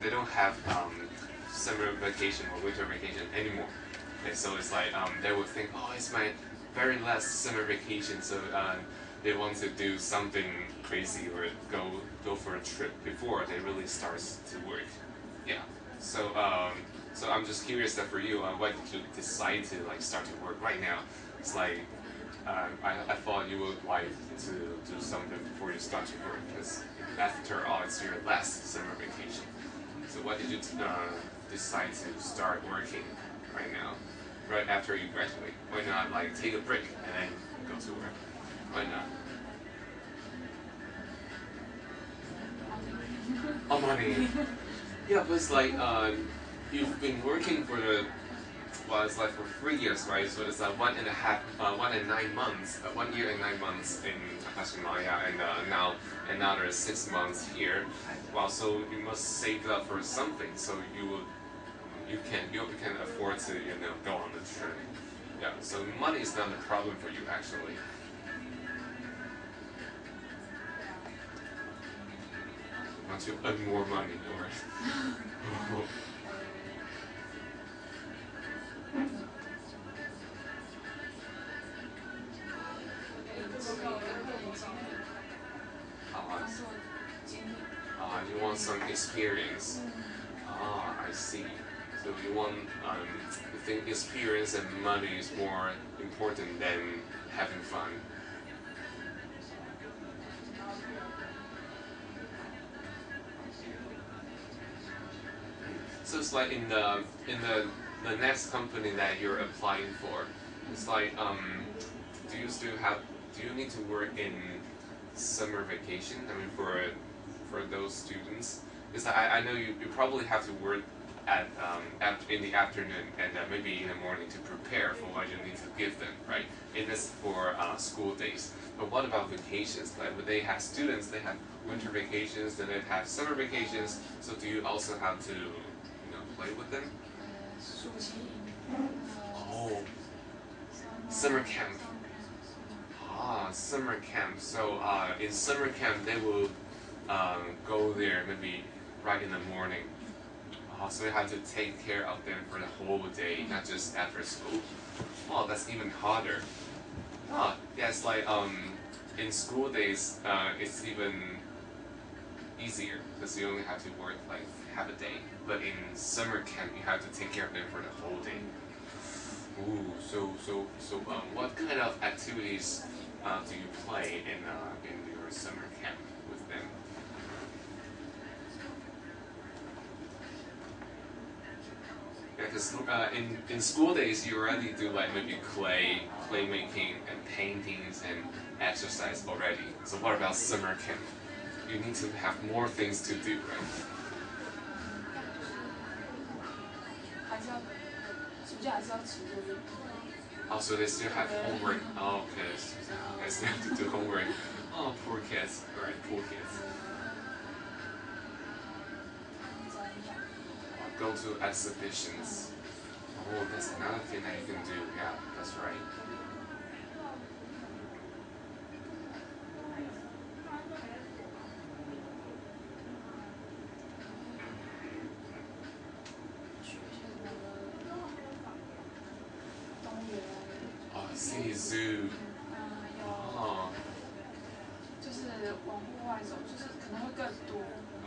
they don't have summer vacation or winter vacation anymore. Okay, so it's like they would think, oh, it's my very last summer vacation, so they want to do something crazy or go for a trip before they really starts to work. Yeah. So so I'm just curious that for you, why did you decide to like start to work right now? It's like I thought you would like to do something before you start to work, because after all, it's your last summer vacation. So why did you decide to start working right now, right after you graduate? Why not like take a break and then go to work? Why not? Oh, money. Yeah, but it's like you've been working for the it's like for 3 years, right? So it's 1 and 9 months, 1 year and 9 months in Takashimaya, and now another 6 months here. Well, so you must save up for something, so you can afford to go on the trip. Yeah, so money is not a problem for you actually. Want to earn more money, or? You want some experience. Ah, I see. So you think experience and money is more important than having fun. So it's like in the next company that you're applying for, it's like do you need to work in summer vacation? I mean for those students, because I know you probably have to work in the afternoon and maybe in the morning to prepare for what you need to give them, right? It is for school days. But what about vacations? Like, would they have students? They have winter vacations, then they have summer vacations. So do you also have to play with them? Oh, summer camp. Ah, summer camp. So in summer camp they will go there maybe right in the morning. So you have to take care of them for the whole day, not just after school. Oh, that's even harder. Ah, yeah, it's like in school days it's even easier because you only have to work like half a day. But in summer camp you have to take care of them for the whole day. Ooh, so what kind of activities do you play in your summer camp with them? Yeah, because in school days you already do like maybe clay making and paintings and exercise already. So what about summer camp? You need to have more things to do, right? Oh, so they still have homework. Oh, okay. They still have to do homework. Oh, poor kids. Alright, poor kids. Go to exhibitions. Oh, that's another thing that you can do. Yeah, that's right. Oh, I see, zoo. Oh.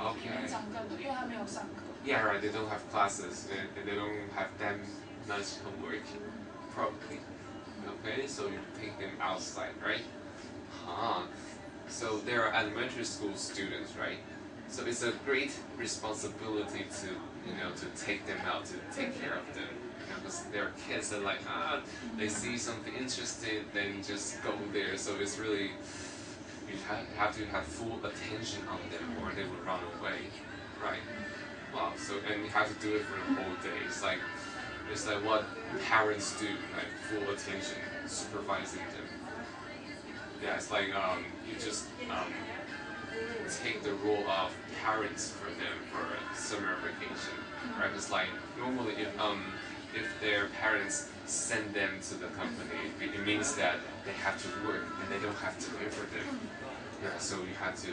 Okay. Yeah, right. They don't have classes and they don't have that much homework, probably. Okay, so you take them outside, right? Huh. So they are elementary school students, right? So it's a great responsibility to to take them out, to take care of them. Because they're kids that like they see something interesting, then just go there. So it's really you have to have full attention on them, or they will run away, right? Wow. So and you have to do it for the whole day. It's like what parents do, like full attention, supervising them. Yeah, it's like you just take the role of parents for them for summer vacation, right? It's like normally if their parents send them to the company, it means that they have to work and they don't have time for them. Yeah, so you have to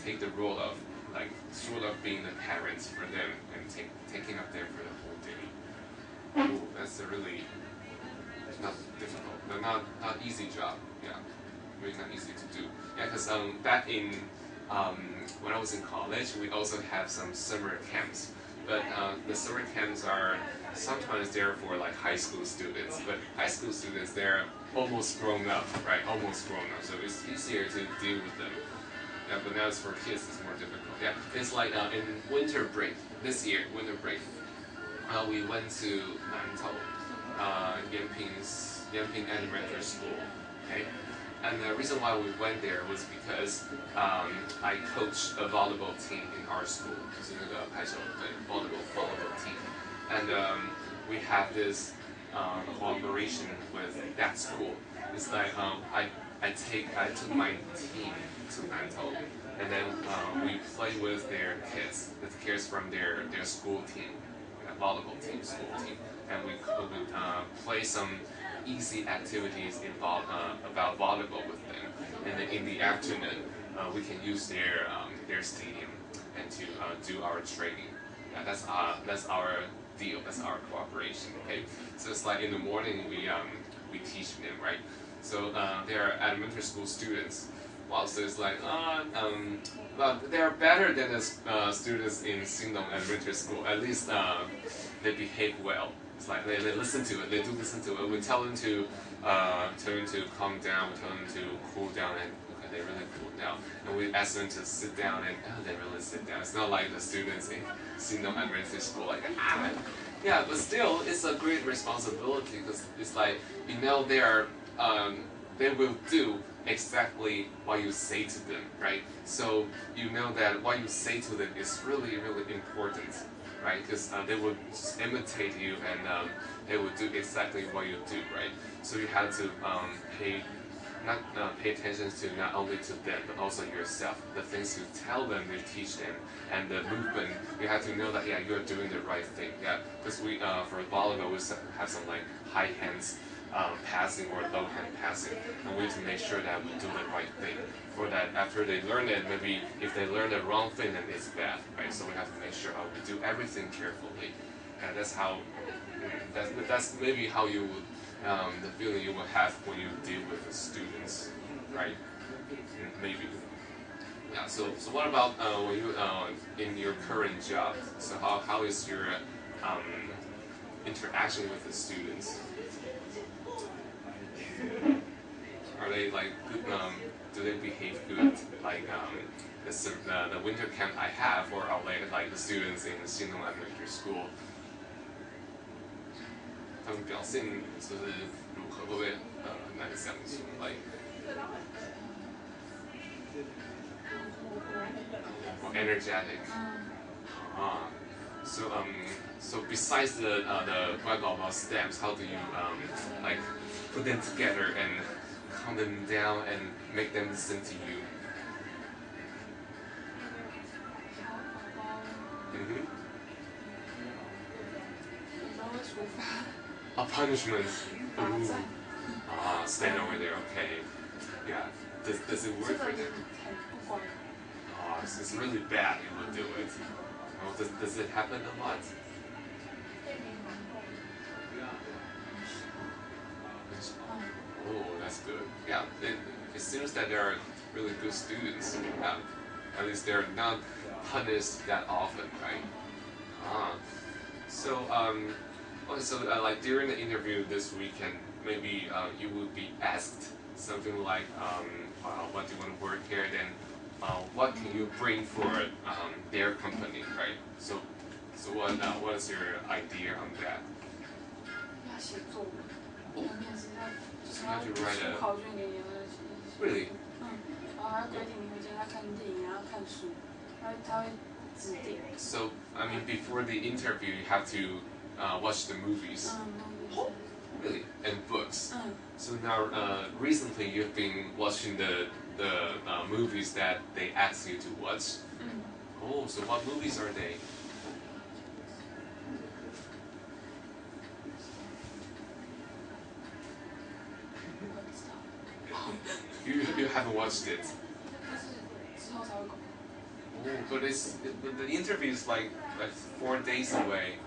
take the role of like sort of being the parents for them and taking up them for the whole day. Ooh, that's a really not difficult, but not easy job. Yeah, really not easy to do. Yeah, because back in when I was in college, we also have some summer camps. But the summer camps are sometimes there for like high school students. But high school students, they're almost grown up, right? Almost grown up, so it's easier to deal with them. Yeah, but now it's for kids, it's more difficult. Yeah, it's like in winter break this year, winter break, we went to Nantou, Yanping Elementary School. Okay. And the reason why we went there was because I coached a volleyball team in our school, 就是那个排球队 volleyball team, and we have this cooperation with that school. It's like I took my team to Nantou, and then we play with their kids, the kids from their school team, volleyball team, school team, and we would play some easy activities about volleyball with them, and then in the afternoon we can use their stadium and to do our training. Yeah, that's our deal. That's our cooperation. Okay, so it's like in the morning we teach them, right? So they're elementary school students. Wow, so it's like well, they're better than the students in Sindong Elementary School. At least they behave well. It's like they listen to it. They do listen to it. We tell them to calm down. We tell them to cool down, and okay, they really cool down. And we ask them to sit down, and they really sit down. It's not like the students in Sindong Elementary School, like yeah. But still, it's a great responsibility because it's like they will do exactly what you say to them, right? So you know that what you say to them is really, really important, right? Because they will just imitate you and they will do exactly what you do, right? So you have to pay attention to not only to them but also yourself. The things you tell them, you teach them, and the movement. You have to know that yeah, you're doing the right thing. Yeah, because we for volleyball we have some like high hands passing or low hand passing, and we need to make sure that we do the right thing. For that, after they learn it, maybe if they learn the wrong thing, then it's bad, right? So we have to make sure we do everything carefully, and that's how. That's maybe how you would the feeling you will have when you deal with the students, right? Maybe. Yeah. So what about when you in your current job? So how is your interaction with the students? Are they like good? Do they behave good? Like the winter camp I have, or are they like the students in the Sindong Elementary School? 他们表现就是如何，会不会很难相处？Like more energetic. So besides the Guagao steps, how do you like put them together and calm them down and make them listen to you? A punishment. Stand over there. Okay. Yeah. Does it work for them? It's really bad. You will do it. Oh, does it happen a lot? Oh, that's good. Yeah. It seems that they are really good students. Yeah. At least they're not punished that often, right? So okay, so like during the interview this weekend, maybe you would be asked something like, what do you want to work here? Then, what can you bring for their company, right? So what is your idea on that? You have to write a. Really? So I mean, before the interview, you have to watch the movies. Really? And books. So now, recently you've been watching the movies that they ask you to watch. Oh, so what movies are they? You haven't watched it. Oh, but the interview is like 4 days away.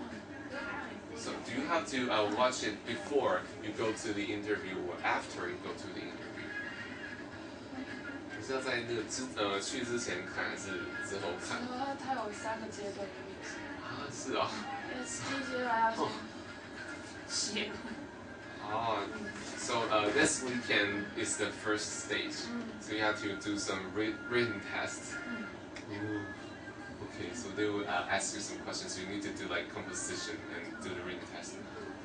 So do you have to watch it before you go to the interview or after you go to the interview? 你是要在那个去之前看还是之后看？它有3个阶段的练习。啊，是啊。第一阶段要先写。So this weekend is the first stage. So you have to do some written tests. Okay, so they will ask you some questions. So you need to do like composition and do the written test.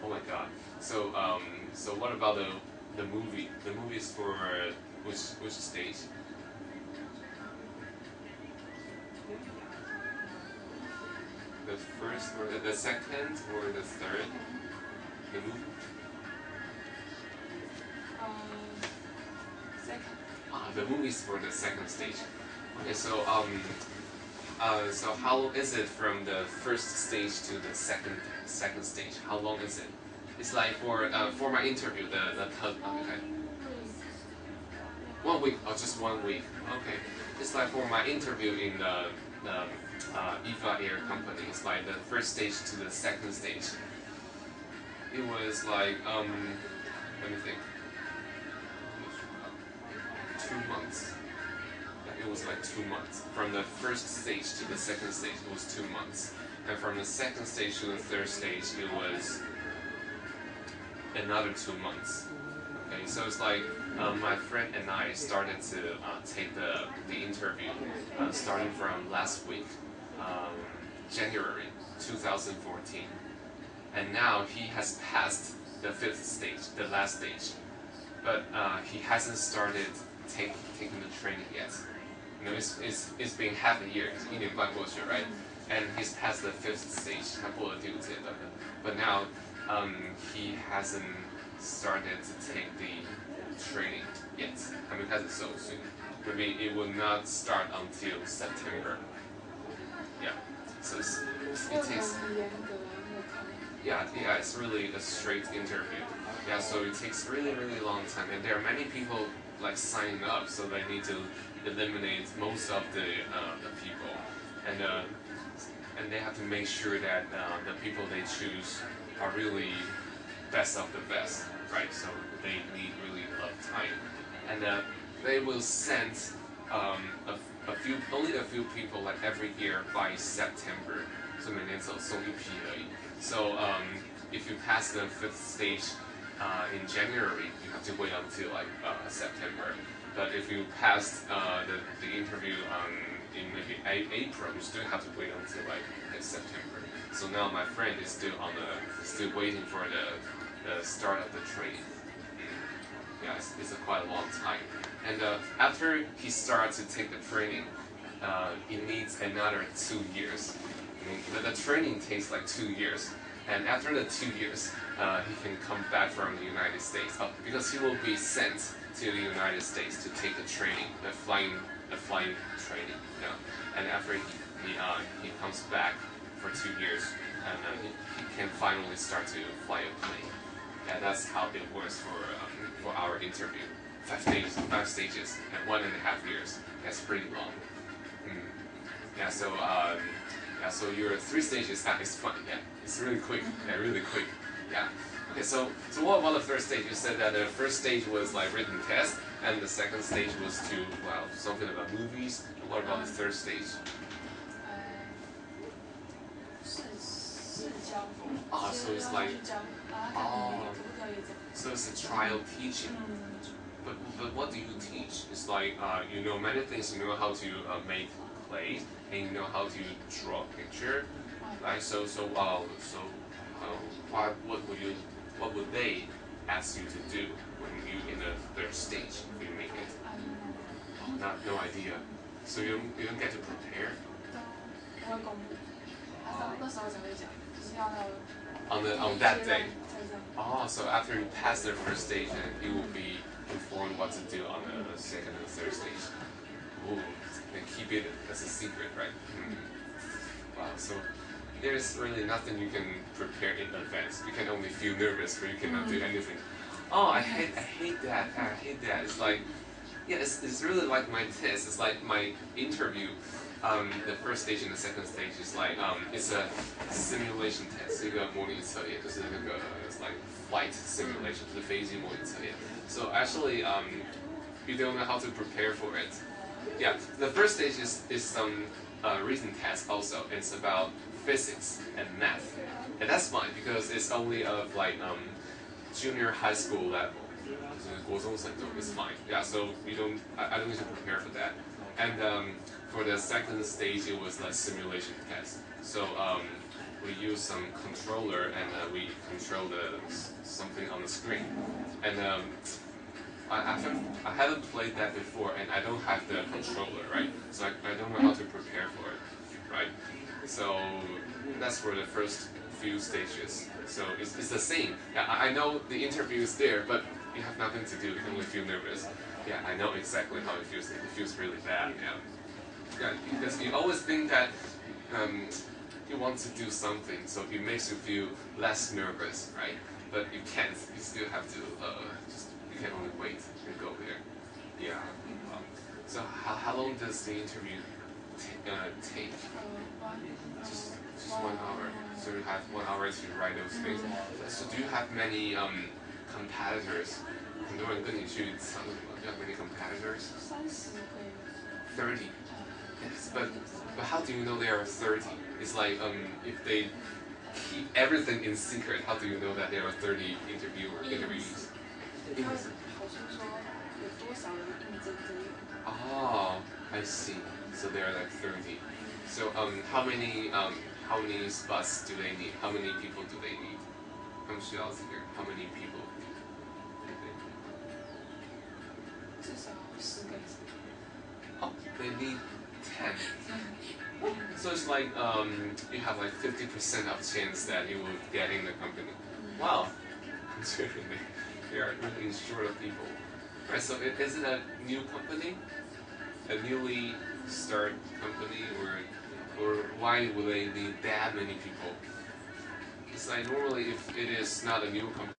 Oh my god. So so what about the movie? The movie is for which stage? The first or the second or the third? The movie? Second. The movie is for the second stage. Okay, so so how long is it from the first stage to the second stage? How long is it? It's like for my interview, okay. 1 week, just 1 week. Okay, it's like for my interview in the EVA Air company. It's like the first stage to the second stage. It was like let me think. 2 months. It was like 2 months. From the first stage to the second stage, it was 2 months. And from the second stage to the third stage, it was another 2 months. Okay, so it's like my friend and I started to take the interview starting from last week, January 2014. And now he has passed the 5th stage, the last stage. But he hasn't started taking the training yet. You know, it's been half a year, 1年半过去, right? And he's passed the 5th stage, 他过了第5阶段. But now he hasn't started to take the training yet. 还没开始受训. Maybe it will not start until September. Yeah. So it takes. Yeah, it's really a straight interview. Yeah, so it takes really long time, and there are many people like signing up, so they need to eliminate most of the people, and they have to make sure that the people they choose are really best of the best, right? So they need really a lot of time, and they will send only a few people like every year by September. So 每年只送1批而已. So if you pass the 5th stage in January, you have to wait until like September. But if you passed the interview in maybe April, you still have to wait until like September. So now my friend is still waiting for the start of the training. Yeah, it's a quite a long time. And after he starts to take the training, he needs another 2 years. I mean, the training takes like 2 years. And after the 2 years, he can come back from the United States because he will be sent to the United States to take the training, the flying training. You know? And after he comes back for 2 years, and he can finally start to fly a plane. Yeah, that's how it works for our interview. 5 stages, and 1.5 years. That's pretty long. Yeah, so. Yeah, so your 3 stages is fun. Yeah, it's really quick. Yeah, really quick. Yeah. Okay, so what about the first stage? You said that the first stage was like written test, and the second stage was to something about movies. And what about the third stage? So it's like so it's a trial teaching. But what do you teach? It's like you know many things. You know how to make clay, and you know how to draw a picture, right? What would they ask you to do when you in the third stage if you make it? No idea. So you don't get to prepare. On that day. So after you pass the first stage, then you will be informed what to do on the second and third stage. Ooh. And keep it as a secret, right? Wow, so there's really nothing you can prepare in advance. You can only feel nervous, but you cannot do anything. Oh, I hate that. I hate that. It's like, yeah, it's really like my test. It's like my interview. the first stage and the second stage is like it's a simulation test， 是一个模拟测验，就是那个 it's like flight simulation， 就是飞机模拟测验。So actually you don't know how to prepare for it. Yeah, the first stage is some reasoning test also. It's about physics and math, and that's fine because it's only of like junior high school level. 就是国中生就 it's fine. Yeah, so I don't need to prepare for that. And for the second stage, it was like simulation test. So we use some controller and we control something on the screen. And I haven't played that before, and I don't have the controller, right? So I don't know how to prepare for it, right? So that's for the first few stages. So it's the same. Yeah, I know the interview is there, but you have nothing to do. You only feel nervous. Yeah, I know exactly how it feels. It feels really bad. Yeah, because you always think that you want to do something, so it makes you feel less nervous, right? But you can't. You still have to you can only wait and go there. Yeah. So how long does the interview take? Just 1 hour. So you have 1 hour to write those things. So do you have many competitors? 很多人跟你去抢什么 Do you have many competitors? 30. Yes, but how do you know there are 30? It's like if they keep everything in secret, how do you know that there are 30 interviewees? Oh, I see. So there are like 30. So how many spots do they need? How many people do they need? How many people? Oh, they need 10. So it's like you have like 50% of chance that you will get in the company. Wow, considering they are really short of people. Right, so is it a new company? A newly started company, or why will they need that many people? It's like normally if it is not a new company.